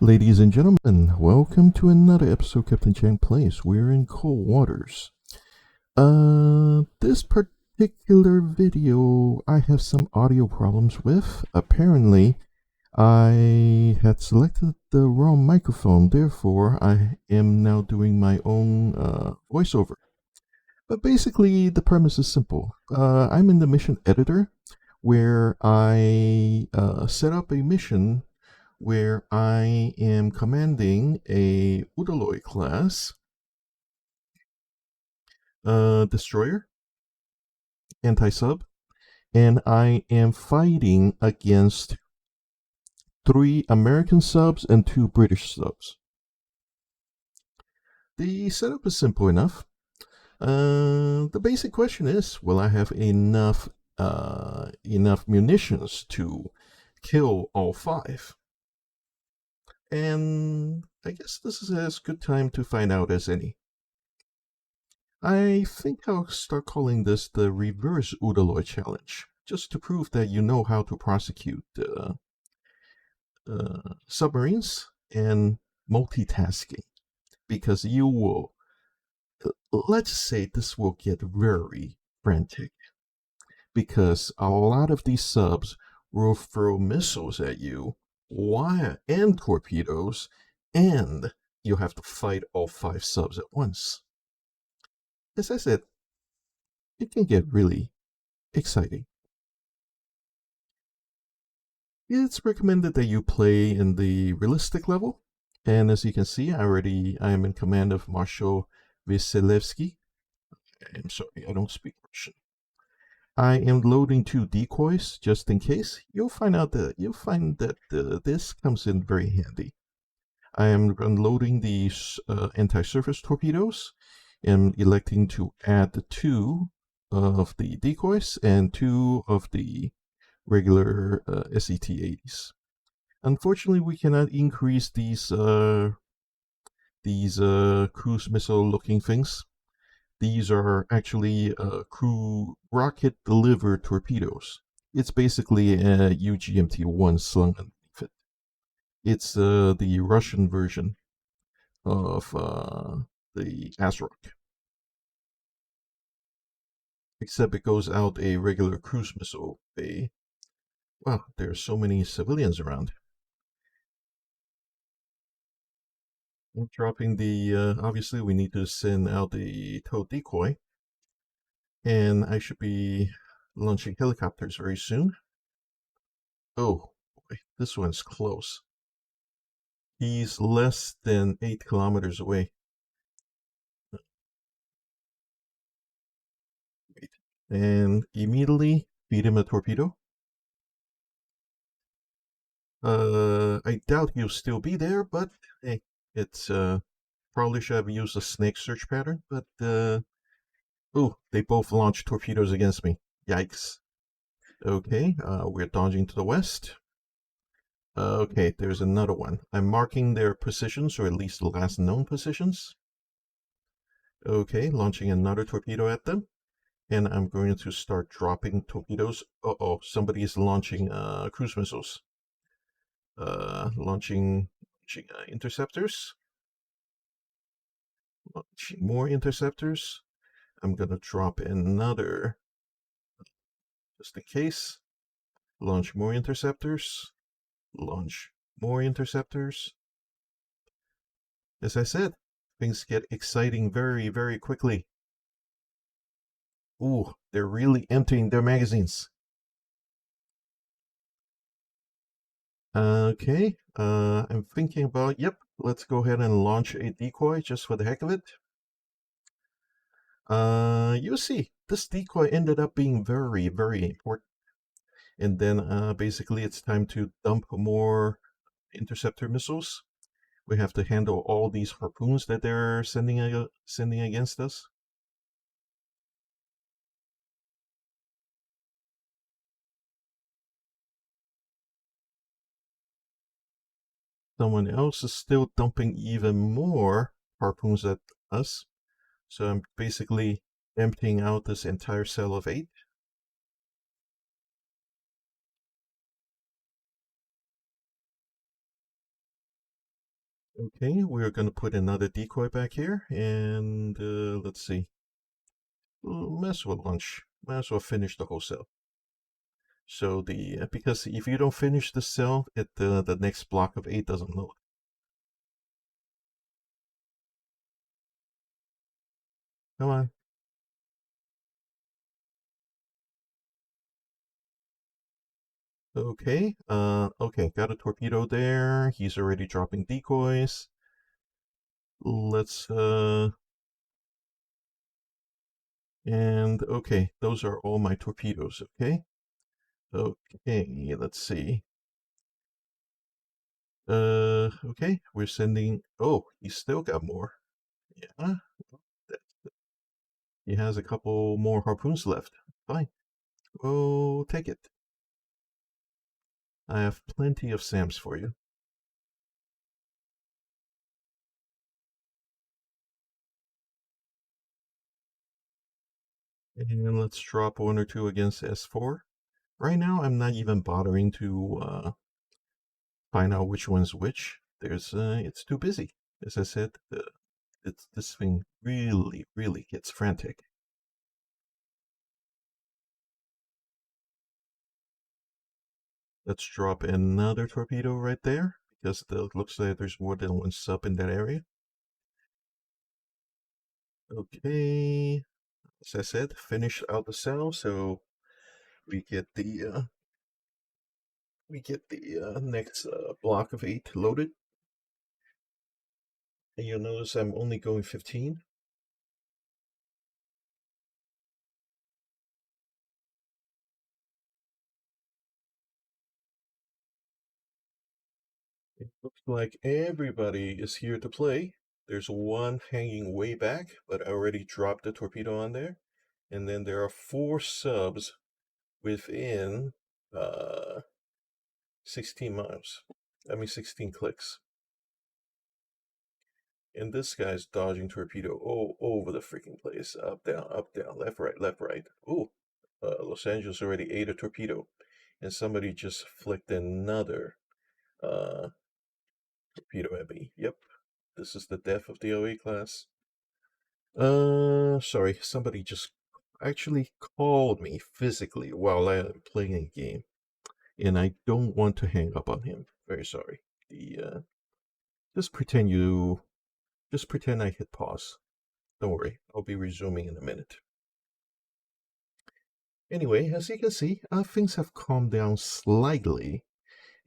Ladies and gentlemen, welcome to another episode of Captain Chang Plays. We're in cold waters. This particular video I have some audio problems with. Apparently, I had selected the wrong microphone, therefore I am now doing my own voiceover. But basically, the premise is simple. I'm in the mission editor, where I set up a mission where I am commanding a Udaloy class destroyer, anti-sub, and I am fighting against 3 American subs and 2 British subs. The setup is simple enough. The basic question is, will I have enough munitions to kill all 5? And I guess this is as good time to find out as any. I think I'll start calling this the reverse Udaloy challenge, just to prove that you know how to prosecute submarines and multitasking. Because you will, let's say this will get very frantic. Because a lot of these subs will throw missiles at you and torpedoes, and you'll have to fight all 5 subs at once. As I said, it can get really exciting. It's recommended that you play in the realistic level, and as you can see, I am in command of Marshal Vasilevsky. I'm sorry, I don't speak Russian. I am loading 2 decoys just in case. You'll find that this comes in very handy. I am unloading these anti-surface torpedoes and electing to add 2 of the decoys and 2 of the regular SET-80s. Unfortunately, we cannot increase these cruise missile-looking things. These are actually crew rocket-delivered torpedoes. It's basically a UGMT-1 slung underneath it. It's the Russian version of the Azrok. Except it goes out a regular cruise missile bay. Wow, there's so many civilians around. I'm dropping the, obviously we need to send out the tow decoy. And I should be launching helicopters very soon. Oh, boy, this one's close. He's less than 8 kilometers away. Wait. And immediately feed him a torpedo. I doubt he'll still be there, but hey, it's probably should have used a snake search pattern, but oh, they both launched torpedoes against me. Yikes. Okay, we're dodging to the west. Okay, there's another one. I'm marking their positions, or at least the last known positions. Okay, launching another torpedo at them. And I'm going to start dropping torpedoes. Uh-oh, somebody is launching cruise missiles. Launching interceptors. Launching more interceptors. I'm going to drop another, just in case. Launch more interceptors. Launch more interceptors. As I said, things get exciting very, very quickly. Ooh, they're really emptying their magazines. Okay, I'm thinking about, yep, let's go ahead and launch a decoy just for the heck of it. You see, this decoy ended up being very, very important. And then basically it's time to dump more interceptor missiles. We have to handle all these harpoons that they're sending against us. Someone else is still dumping even more harpoons at us. So I'm basically emptying out this entire cell of 8. Okay, we're going to put another decoy back here, and let's see. Might as well launch. Might as well finish the whole cell. So because if you don't finish the cell, the next block of 8 doesn't load. Come on. Okay. Okay. Got a torpedo there. He's already dropping decoys. Let's and okay, those are all my torpedoes. Okay. Okay. Let's see. Okay. We're sending. Oh, he's still got more. Yeah. He has a couple more harpoons left. Fine. Oh, take it. I have plenty of SAMs for you. And let's drop 1 or 2 against S4. Right now, I'm not even bothering to find out which one's which. It's too busy. As I said, this thing really, really gets frantic. Let's drop another torpedo right there, because it looks like there's more than one sub in that area. Okay, as I said, finish out the cell, so we get the next block of 8 loaded. And you'll notice I'm only going 15. It looks like everybody is here to play. There's one hanging way back, but I already dropped the torpedo on there. And then there are 4 subs within 16 miles. I mean 16 clicks. And this guy's dodging torpedo all over the freaking place. Up, down, left, right, left, right. Ooh, Los Angeles already ate a torpedo. And somebody just flicked another torpedo at me. Yep, this is the death of the OA class. Sorry, somebody just actually called me physically while I'm playing a game, and I don't want to hang up on him. Very sorry. Just just pretend I hit pause. Don't worry, I'll be resuming in a minute. Anyway, as you can see, things have calmed down slightly,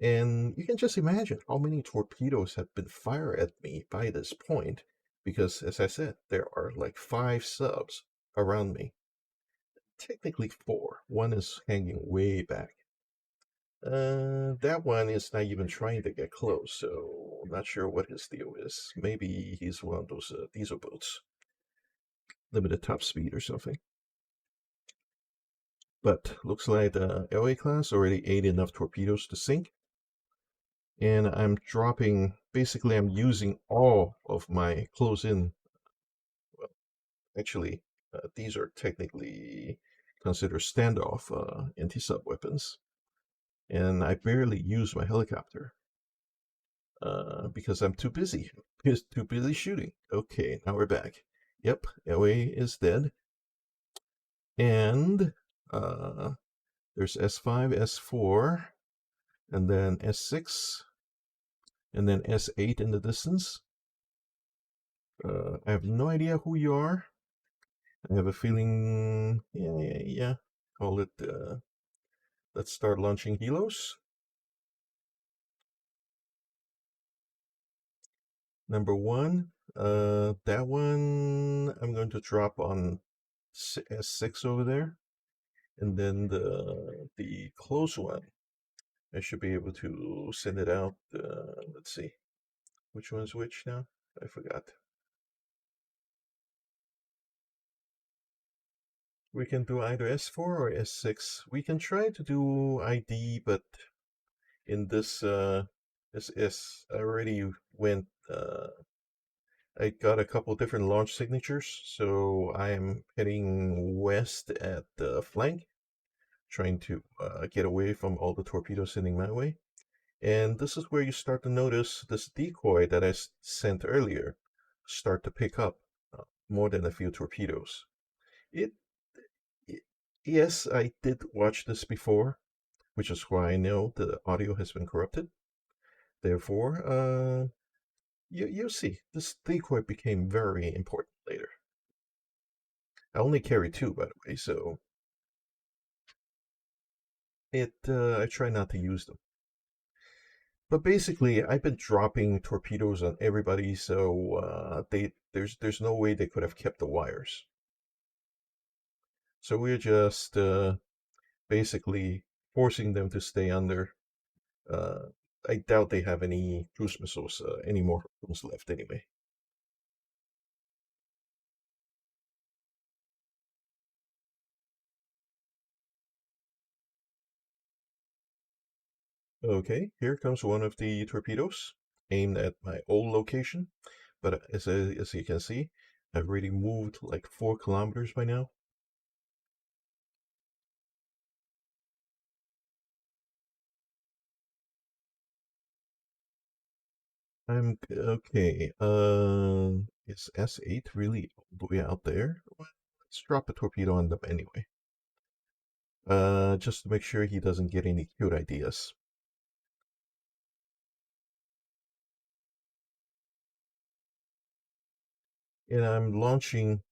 and you can just imagine how many torpedoes have been fired at me by this point, because as I said, there are like 5 subs around me. Technically 4. One is hanging way back. That one is not even trying to get close, so I'm not sure what his deal is. Maybe he's one of those diesel boats, limited top speed or something. But looks like the LA class already ate enough torpedoes to sink. And I'm dropping, basically I'm using all of my close-in, well, actually, these are technically considered standoff anti-sub weapons. And I barely use my helicopter because I'm too busy. Too busy shooting. Okay, now we're back. Yep, LA is dead. And there's S5, S4, and then S6, and then S8 in the distance. I have no idea who you are. I have a feeling, yeah. Call it, let's start launching helos. Number 1, that one I'm going to drop on S6 over there. And then the close one, I should be able to send it out. Let's see, which one's which now? I forgot. We can do either S4 or S6. We can try to do ID, but in this SS, I already went. I got a couple different launch signatures, so I am heading west at the flank, trying to get away from all the torpedoes sending my way. And this is where you start to notice this decoy that I sent earlier start to pick up more than a few torpedoes. It, it, yes, I did watch this before, which is why I know the audio has been corrupted. Therefore, you see, this decoy became very important later. I only carry two, by the way, so I try not to use them. But basically, I've been dropping torpedoes on everybody, so there's no way they could have kept the wires. So we're just basically forcing them to stay under. Uh, I doubt they have any cruise missiles, any more harpoons left anyway. Okay, here comes one of the torpedoes aimed at my old location. But as you can see, I've already moved like 4 kilometers by now. I'm okay. Is S8 really all the way out there? Well, let's drop a torpedo on them anyway. Just to make sure he doesn't get any cute ideas. And I'm launching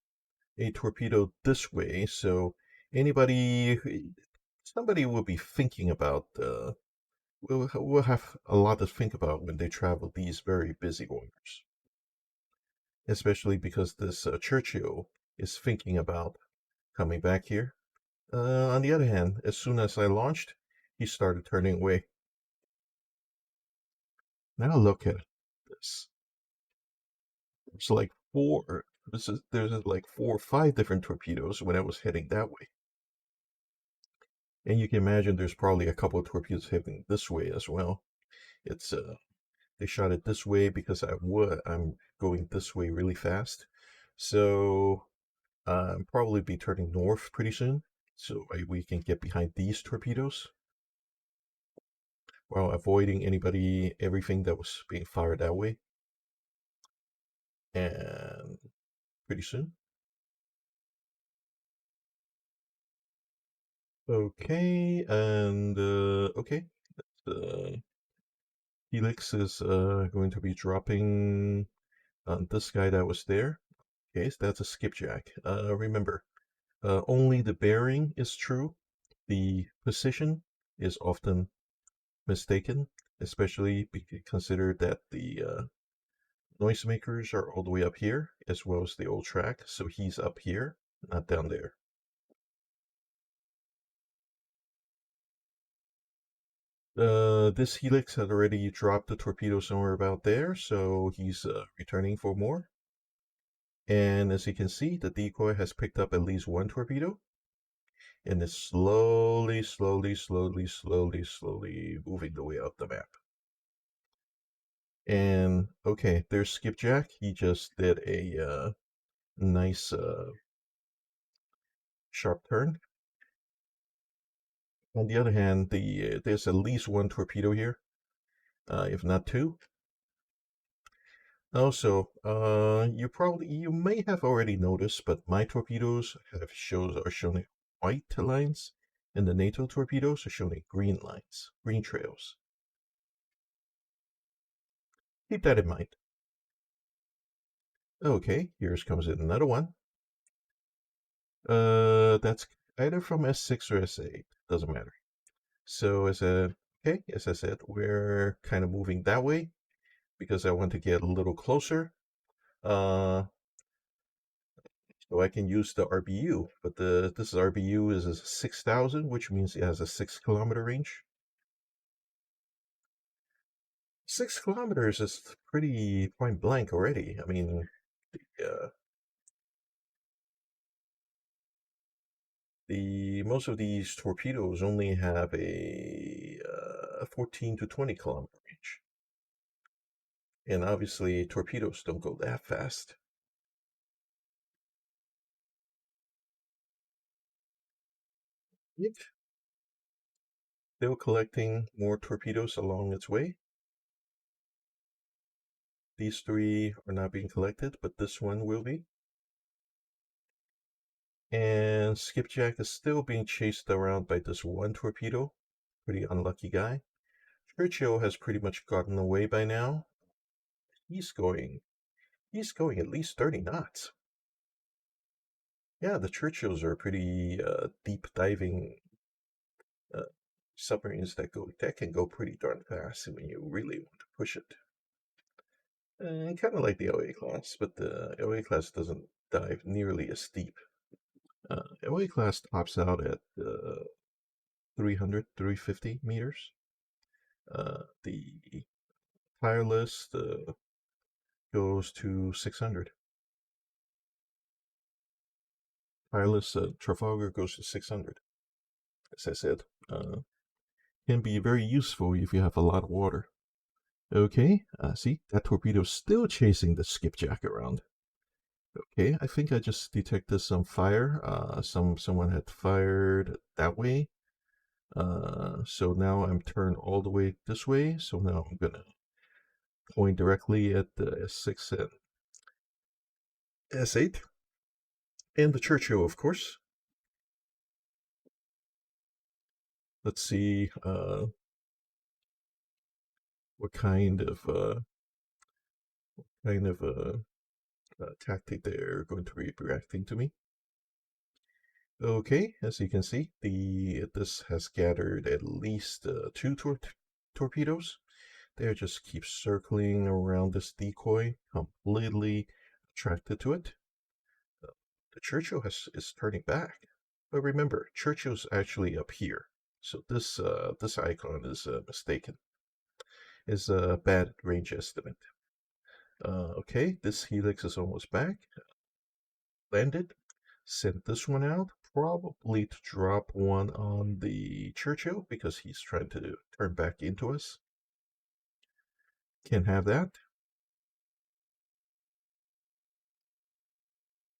a torpedo this way, so anybody, somebody will be thinking about, will have a lot to think about when they travel these very busy waters. Especially because this Churchill is thinking about coming back here. On the other hand, as soon as I launched, he started turning away. Now look at this. There's like four. There's like 4 or 5 different torpedoes when I was heading that way. And you can imagine there's probably a couple of torpedoes heading this way as well. It's they shot it this way because I'm going this way really fast. So I'll probably be turning north pretty soon. So we can get behind these torpedoes while avoiding everything that was being fired that way. And pretty soon. Okay, and okay. The Helix is going to be dropping on this guy that was there. Okay, so that's a skipjack. Remember, only the bearing is true. The position is often mistaken, especially consider that the noisemakers are all the way up here, as well as the old track, so he's up here, not down there. This Helix had already dropped the torpedo somewhere about there, so he's returning for more. And as you can see, the decoy has picked up at least one torpedo, and is slowly, slowly, slowly, slowly, slowly moving the way up the map. And okay, there's Skipjack. He just did a nice sharp turn. On the other hand, there's at least one torpedo here, if not two. Also, you may have already noticed, but my torpedoes are showing white lines, and the NATO torpedoes are showing green lines, green trails. Keep that in mind. Okay, here's comes in another one. That's either from S6 or S8, doesn't matter. So as I said, we're kind of moving that way because I want to get a little closer. Uh, so I can use the RBU, but this RBU is a 6,000, which means it has a 6 kilometer range. 6 kilometers is pretty point blank already. I mean, uh, the most of these torpedoes only have a 14 to 20 kilometer range, and obviously torpedoes don't go that fast. Still collecting more torpedoes along its way. These three are not being collected, but this one will be. And Skipjack is still being chased around by this one torpedo. Pretty unlucky guy. Churchill has pretty much gotten away by now. He's going at least 30 knots. Yeah, the Churchills are pretty deep diving submarines that can go pretty darn fast when you really want to push it. And kind of like the LA class, but the LA class doesn't dive nearly as deep. LA class tops out at 300, 350 meters. The tireless goes to 600. Tireless Trafalgar goes to 600. As I said, can be very useful if you have a lot of water. Okay, see, that torpedo's still chasing the skipjack around. Okay, I think I just detected some fire. Someone had fired that way. So now I'm turned all the way this way. So now I'm gonna point directly at the S6 and S8 and the Churchill, of course. Let's see what kind of tactic they're going to be reacting to me. Okay, as you can see, this has gathered at least two torpedoes. They just keep circling around this decoy, completely attracted to it. The Churchill is turning back, but remember, Churchill's actually up here, so this icon is mistaken. Is a bad range estimate. Okay, this helix is almost back. Landed. Sent this one out, probably to drop one on the Churchill because he's trying to turn back into us. Can't have that.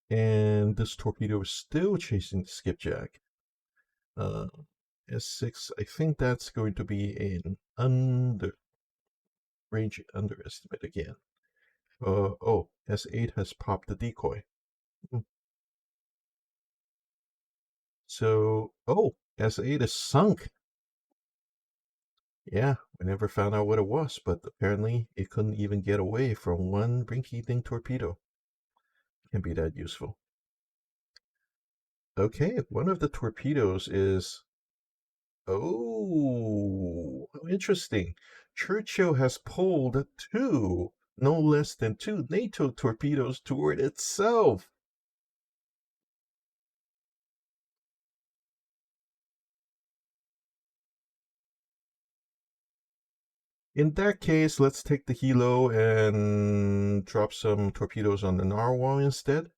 And this torpedo is still chasing the skipjack. S6, I think that's going to be an range underestimate again. Oh, S8 has popped the decoy. So, oh, S8 is sunk. Yeah, we never found out what it was, but apparently it couldn't even get away from one rinky-dink torpedo. Can be that useful. Okay, one of the torpedoes is... Oh, interesting. Churchill has pulled no less than two NATO torpedoes toward itself. In that case, let's take the helo and drop some torpedoes on the narwhal instead.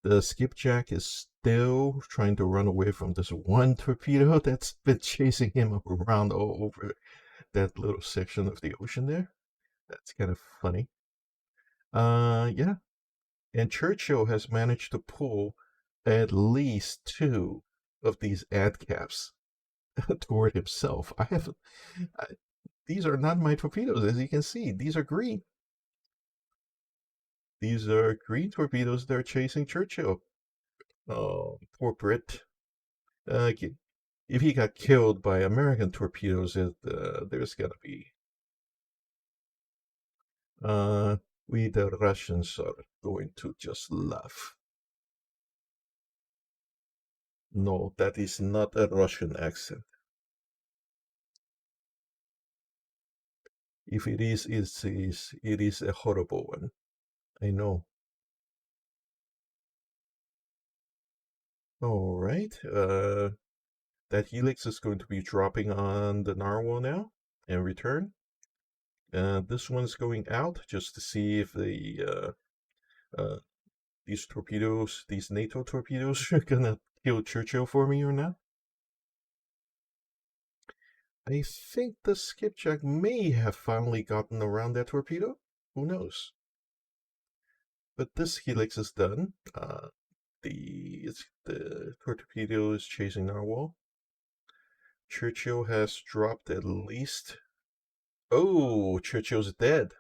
The skipjack is still trying to run away from this one torpedo that's been chasing him around all over that little section of the ocean there. That's kind of funny. Yeah. And Churchill has managed to pull at least two of these ad caps toward himself. These are not my torpedoes, as you can see. These are green. These are green torpedoes that are chasing Churchill. Oh, poor Brit. If he got killed by American torpedoes, there's gonna be. We the Russians are going to just laugh. No, that is not a Russian accent. If it is, it is a horrible one. I know. All right. That helix is going to be dropping on the narwhal now and return. This one's going out just to see if these torpedoes, these NATO torpedoes, are gonna kill Churchill for me or not. I think the skipjack may have finally gotten around that torpedo. Who knows? But this helix is done. The torpedo is chasing narwhal. Churchill has dropped at least. Oh, Churchill's dead.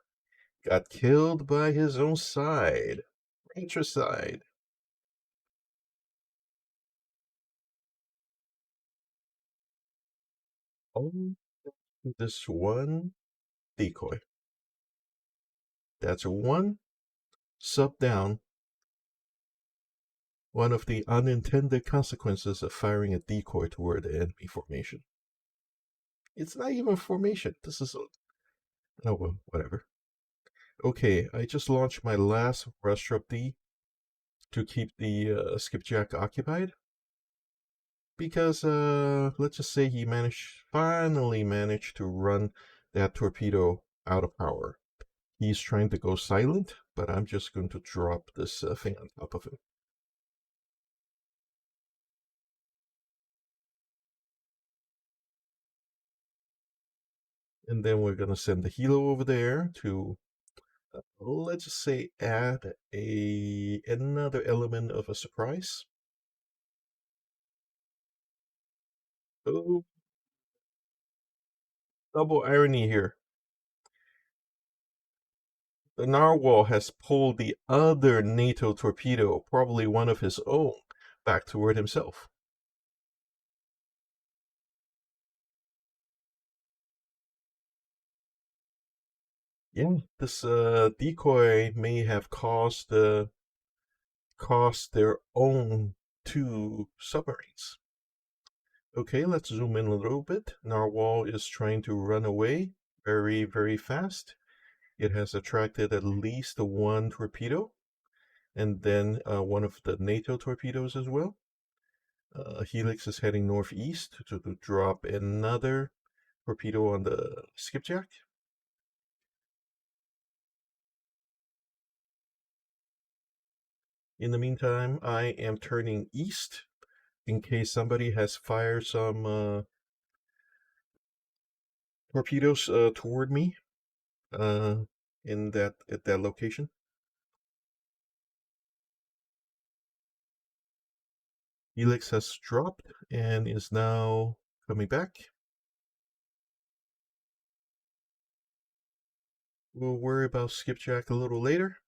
Got killed by his own side. Fratricide. Oh, this one decoy. That's one sub down. One of the unintended consequences of firing a decoy toward the enemy formation. It's not even formation. This is a. Oh, well, whatever. Okay, I just launched my last Rush D to keep the skipjack occupied. Because, let's just say he finally managed to run that torpedo out of power. He's trying to go silent, but I'm just going to drop this thing on top of him. And then we're going to send the helo over there to, let's just say, add another element of a surprise. Oh, double irony here. The narwhal has pulled the other NATO torpedo, probably one of his own, back toward himself. Yeah, this decoy may have caused their own two submarines. Okay, let's zoom in a little bit. Narwhal is trying to run away very, very fast. It has attracted at least one torpedo, and then one of the NATO torpedoes as well. Helix is heading northeast to drop another torpedo on the skipjack. In the meantime, I am turning east in case somebody has fired some torpedoes toward me uh, at that location. Helix has dropped and is now coming back. We'll worry about skipjack a little later.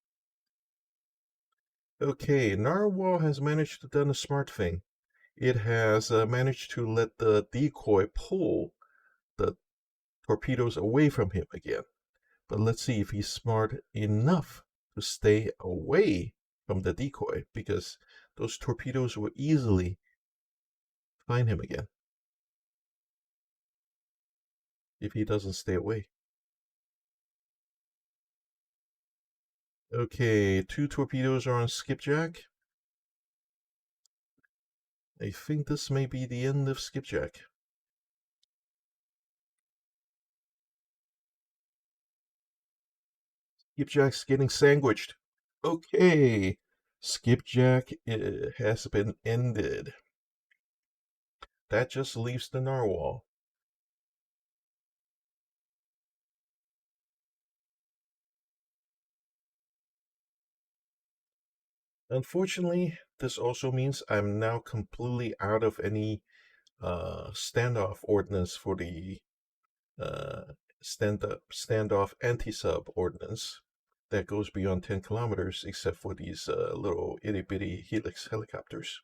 Okay, Narwhal has managed to done a smart thing. It has managed to let the decoy pull the torpedoes away from him again. But let's see if he's smart enough to stay away from the decoy, because those torpedoes will easily find him again if he doesn't stay away. Okay, 2 torpedoes are on skipjack. I think this may be the end of skipjack. Skipjack's getting sandwiched. Okay, skipjack has been ended. That just leaves the narwhal. Unfortunately, this also means I'm now completely out of any standoff ordnance for the standoff anti-sub ordnance that goes beyond 10 kilometers, except for these little itty-bitty Helix helicopters.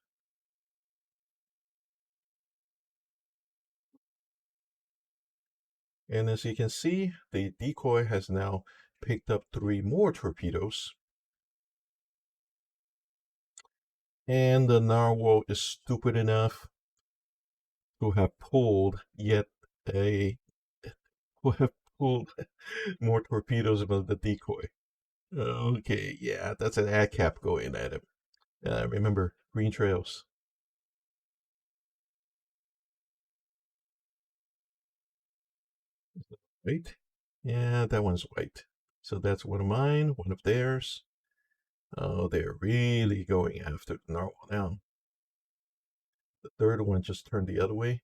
And as you can see, the decoy has now picked up 3 more torpedoes. And the narwhal is stupid enough to have pulled yet a to have pulled more torpedoes about the decoy. Okay, yeah, that's an ad cap going at him. Remember, green trails. Right? Yeah, that one's white. So that's one of mine, one of theirs. Oh, they're really going after the narwhal now. The third one just turned the other way.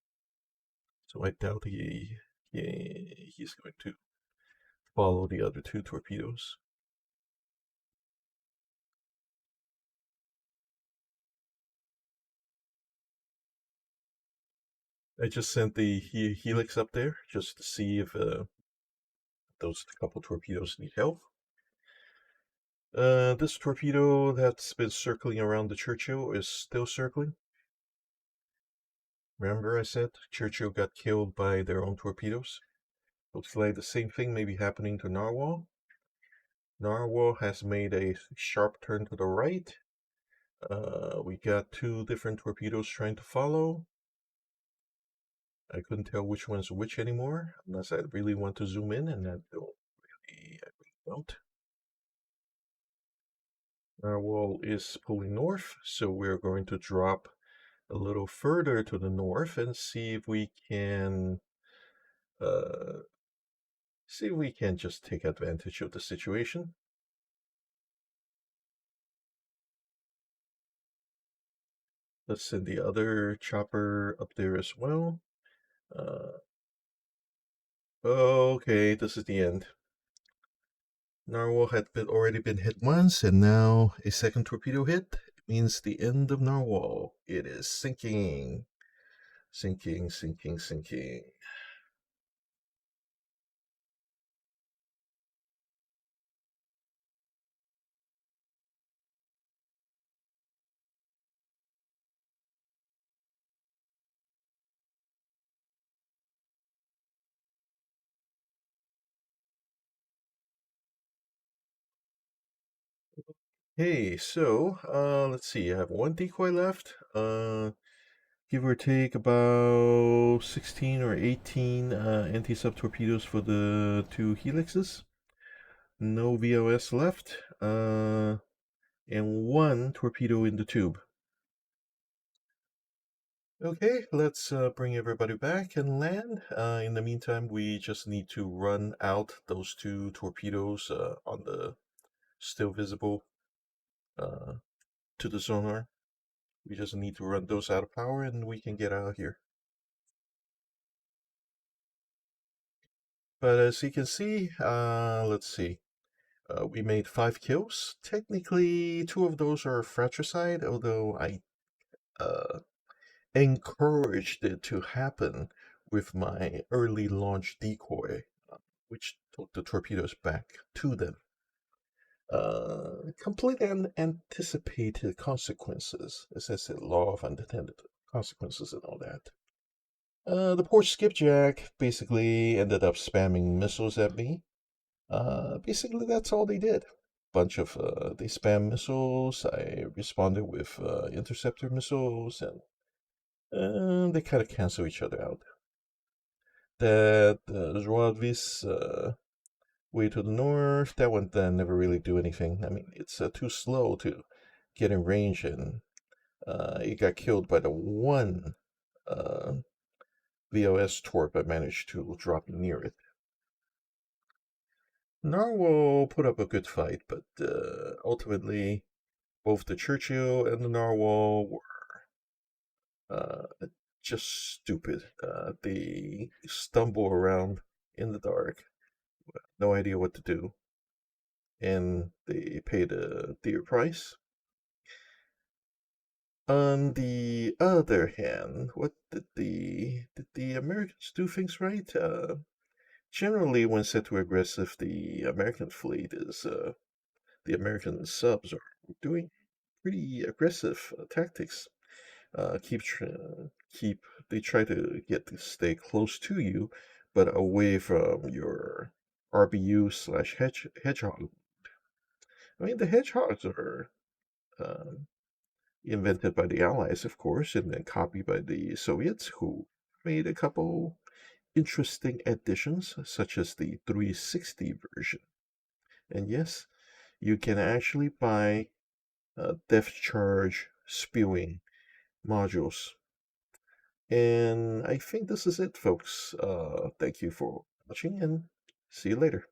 So I doubt he's going to follow the other 2 torpedoes. I just sent the helix up there just to see if those couple torpedoes need help. This torpedo that's been circling around the Churchill is still circling. Remember I said Churchill got killed by their own torpedoes? Looks like the same thing may be happening to Narwhal. Narwhal has made a sharp turn to the right. We got two different torpedoes trying to follow. I couldn't tell which one's which anymore, unless I really want to zoom in, and I really don't. Narwhal is pulling north, so we're going to drop a little further to the north and see if we can just take advantage of the situation. Let's send the other chopper up there as well. Okay, this is the end. Narwhal had already been hit once, and now a second torpedo hit. It means the end of Narwhal. It is sinking. Sinking, sinking, sinking. Hey, so let's see. I have one decoy left. Give or take about 16 or 18 anti-sub torpedoes for the two helixes. No VOS left. And one torpedo in the tube. Okay, let's bring everybody back and land. In the meantime, we just need to run out those two torpedoes on the still visible to the sonar. We just need to run those out of power and we can get out of here. But as you can see, let's see. We made 5 kills. Technically, 2 of those are fratricide, although I uh, encouraged it to happen with my early launch decoy, which took the torpedoes back to them. Completely unanticipated consequences, as I said, law of unintended consequences and all that. The poor skipjack basically ended up spamming missiles at me. Basically, that's all they did. Bunch of they spam missiles. I responded with interceptor missiles, and they kind of cancel each other out. That Zhuavis way to the north, that one never really do anything. I mean, it's too slow to get in range, and it got killed by the one VOS torp I managed to drop near it. Narwhal put up a good fight, but ultimately, both the Churchill and the Narwhal were just stupid. They stumble around in the dark, no idea what to do, and they paid a dear price. On the other hand, what did the Americans do things right? Generally, when set to aggressive, the American fleet is the American subs are doing pretty aggressive tactics. Keep they try to stay close to you, but away from your RBU/hedgehog. I mean, the hedgehogs are um, invented by the Allies, of course, and then copied by the Soviets, who made a couple interesting additions, such as the 360 version. And yes, you can actually buy depth charge spewing modules. And I think this is it, folks. Thank you for watching, and see you later.